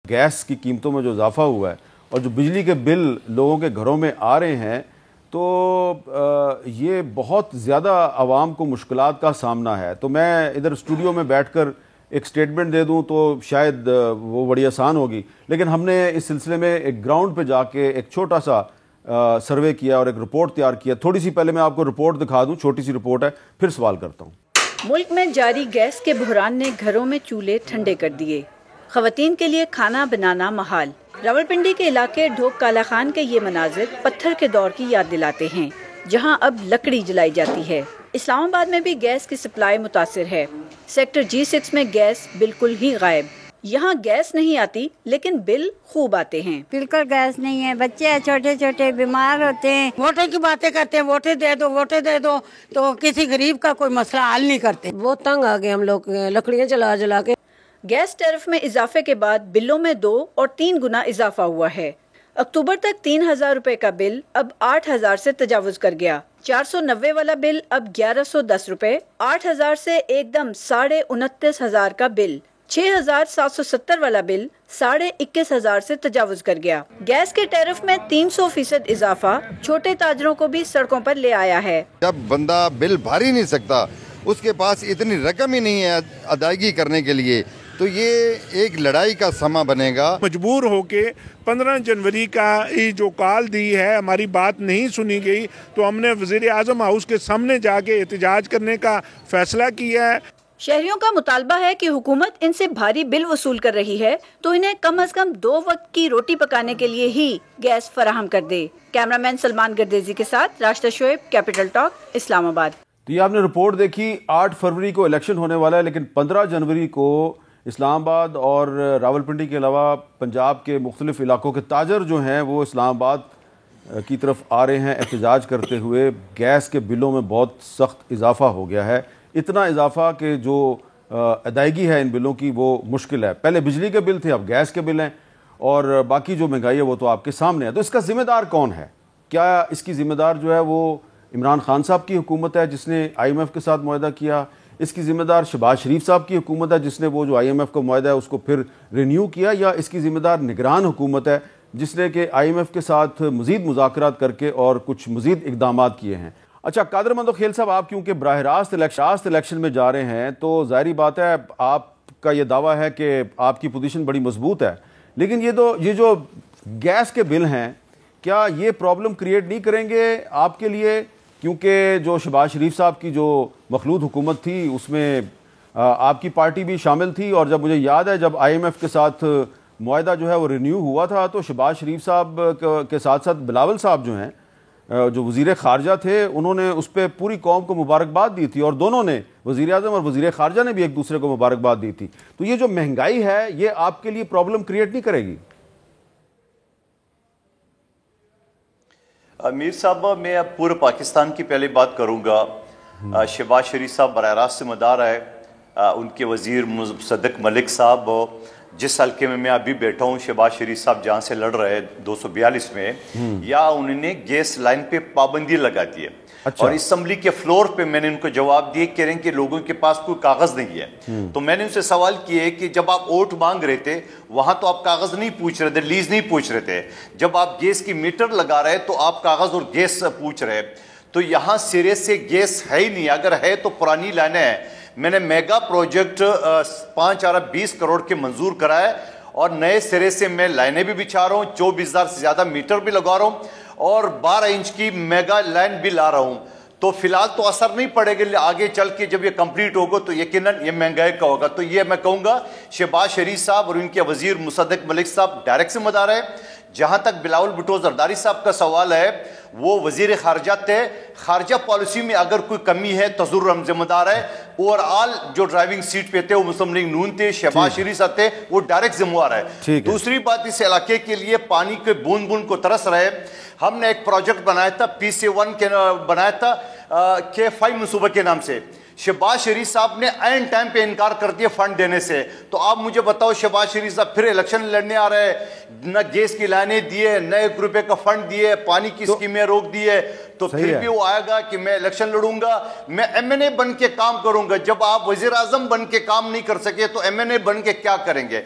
Gas की कीमतों में जो इजाफा हुआ है और जो बिजली के बिल लोगों के घरों में आ रहे हैं, तो ये बहुत ज़्यादा आवाम को मुश्किलात का सामना है। तो मैं इधर स्टूडियो में बैठकर एक स्टेटमेंट दे दूं तो शायद वो बड़ी आसान होगी, लेकिन हमने इस सिलसिले में एक ग्राउंड पे जाके एक छोटा सा सर्वे किया और एक रिपोर्ट तैयार किया। थोड़ी सी पहले मैं आपको रिपोर्ट दिखा दूं, छोटी सी रिपोर्ट है, फिर सवाल करता हूँ। मुल्क में जारी गैस के बहरान ने घरों में चूल्हे ठंडे कर दिए। ख़वातीन के लिए खाना बनाना महाल। रावलपिंडी के इलाके ढोक काला खान के ये मनाजिर पत्थर के दौर की याद दिलाते हैं, जहां अब लकड़ी जलाई जाती है। इस्लामाबाद में भी गैस की सप्लाई मुतासिर है। सेक्टर G6 में गैस बिल्कुल ही गायब। यहाँ गैस नहीं आती लेकिन बिल खूब आते हैं। बिल्कुल गैस नहीं है, बच्चे छोटे छोटे बीमार होते हैं। वोटों की बातें करते हैं, वोटें दे दो, तो किसी गरीब का कोई मसला हल नहीं करते। बहुत तंग आ गए हम लोग लकड़ियाँ जला जला के। गैस टैरिफ में इजाफे के बाद बिलों में 2 और 3 गुना इजाफा हुआ है। अक्टूबर तक 3,000 रुपए का बिल अब 8,000 से तजावुज कर गया। 490 वाला बिल अब 1,110 रुपए, 8,000 से एकदम 29,500 का बिल। 6,770 वाला बिल 21,500 से तजावुज कर गया। गैस के टैरिफ में 300% इजाफा छोटे ताजरों को भी सड़कों पर ले आया है। जब बंदा बिल भर ही नहीं सकता, उसके पास इतनी रकम ही नहीं है अदायगी करने के लिए, तो ये एक लड़ाई का समा बनेगा। मजबूर होके 15 जनवरी का ये जो कॉल दी है, हमारी बात नहीं सुनी गई, तो हमने वज़ीर आज़म हाउस के सामने जाके एहतजाज करने का फैसला किया है। शहरियों का मुतालबा है कि हुकूमत इनसे भारी बिल वसूल कर रही है तो इन्हें कम से कम 2 वक्त की रोटी पकाने के लिए ही गैस फराहम कर दे। कैमरामैन सलमान गर्देजी के साथ राशिदा शोएब, कैपिटल टॉक, इस्लामाबाद। तो ये आपने रिपोर्ट देखी। 8 फरवरी को इलेक्शन होने वाला है, लेकिन 15 जनवरी को इस्लामाबाद और रावलपिंडी के अलावा पंजाब के मुख्तलिफ इलाकों के ताजर जो हैं वो इस्लामाबाद की तरफ आ रहे हैं एहतजाज करते हुए। गैस के बिलों में बहुत सख्त इजाफा हो गया है, इतना इजाफा कि जो अदायगी है इन बिलों की वो मुश्किल है। पहले बिजली के बिल थे, अब गैस के बिल हैं, और बाकी जो महंगाई है वो तो आपके सामने है। तो इसका ज़िम्मेदार कौन है? क्या इसकी ज़िम्मेदार जो है वो इमरान खान साहब की हुकूमत है जिसने IMF के साथ मुआहदा किया? इसकी ज़िम्मेदार शहबाज शरीफ साहब की हुकूमत है जिसने वो जो IMF का मुआहदा है उसको फिर रिन्यू किया? या इसकी ज़िम्मेदार निगरान हुकूमत है जिसने कि IMF के साथ मज़ीद मुज़ाकरात करके और कुछ मज़ीद इक़दामात किए हैं? अच्छा, कादर मंदोखेल साहब, आप क्योंकि बराह रास्त इलेक्शन में जा रहे हैं तो ज़ाहिरी बात है आपका ये दावा है कि आपकी पोजीशन बड़ी मजबूत है, लेकिन ये जो गैस के बिल हैं, क्या ये प्रॉब्लम क्रिएट नहीं करेंगे आपके लिए? क्योंकि जो शहबाज शरीफ साहब की जो मखलूत हुकूमत थी उसमें आपकी पार्टी भी शामिल थी, और जब मुझे याद है जब IMF के साथ मुआहदा जो है वो रिन्यू हुआ था तो शहबाज शरीफ साहब के साथ साथ बिलावल साहब जो हैं जो वज़ीर ख़ारजा थे, उन्होंने उस पर पूरी कौम को मुबारकबाद दी थी, और दोनों ने, वज़ीर आज़म और वज़ीर ख़ारजा ने भी एक दूसरे को मुबारकबाद दी थी। तो ये जो महंगाई है ये आपके लिए प्रॉब्लम क्रिएट नहीं करेगी? मीर साहब, मैं अब पूरे पाकिस्तान की पहले बात करूँगा। शहबाज शरीफ साहब बराह रास्त जिम्मेदार है, उनके वज़ीर मुसद्दिक मलिक साहब, जिस हल्के में मैं अभी बैठा हूँ, शहबाज शरीफ साहब जहाँ से लड़ रहे हैं 242 में, या उन्होंने गैस लाइन पे पाबंदी लगा दी है। अच्छा। और असम्बली के फ्लोर पे मैंने उनको जवाब दिए, कह रहे हैं कि लोगों के पास कोई कागज नहीं है। तो मैंने उनसे सवाल किए कि जब आप वोट मांग रहे थे वहां तो आप कागज नहीं पूछ रहे थे, लीज नहीं पूछ रहे थे, जब आप गैस की मीटर लगा रहे तो आप कागज और गैस पूछ रहे। तो यहाँ सिरे से गैस है ही नहीं, अगर है तो पुरानी लाइनें हैं। मैंने मेगा प्रोजेक्ट 5 अरब 20 करोड़ के मंजूर कराए और नए सिरे से मैं लाइनें भी बिछा रहा हूँ, 24,000 से ज्यादा मीटर भी लगा रहा हूँ और 12 इंच की मेगा लाइन भी ला रहा हूं। तो फिलहाल तो असर नहीं पड़ेगा, आगे चल के जब ये कंप्लीट होगा तो यकीनन ये महंगाई का होगा। तो ये मैं कहूंगा शहबाज शरीफ साहब और उनके वजीर मुसद्दिक मलिक साहब डायरेक्ट जिम्मेदार है। जहां तक बिलावल भुट्टो जरदारी साहब का सवाल है, वो वजीर खारजा थे, खारजा पॉलिसी में अगर कोई कमी है तो जरूर हम जिम्मेदार है। ओवरऑल जो ड्राइविंग सीट पे थे वो मुस्लिम लीग नून थे, शहबाज शरीफ साहब थे, वो डायरेक्ट जिम्मेवार है। दूसरी बात, इस इलाके के लिए पानी के बूंद बूंद को तरस रहे। हमने एक प्रोजेक्ट बनाया था, PC1 के बनाया था K5 मनसूबे के नाम से। शहबाज शरीफ साहब ने ऐन टाइम पे इनकार कर दिया फंड देने से। तो आप मुझे बताओ, शहबाज शरीफ साहब फिर इलेक्शन लड़ने आ रहे हैं, न गैस की लाइनें दिए, न 1 रुपए का फंड दिए, पानी की स्कीमें रोक दिए, तो फिर भी वो आएगा कि मैं इलेक्शन लड़ूंगा, मैं MNA बन के काम करूंगा। जब आप वजीर आजम बन के काम नहीं कर सके तो MNA बन के क्या करेंगे?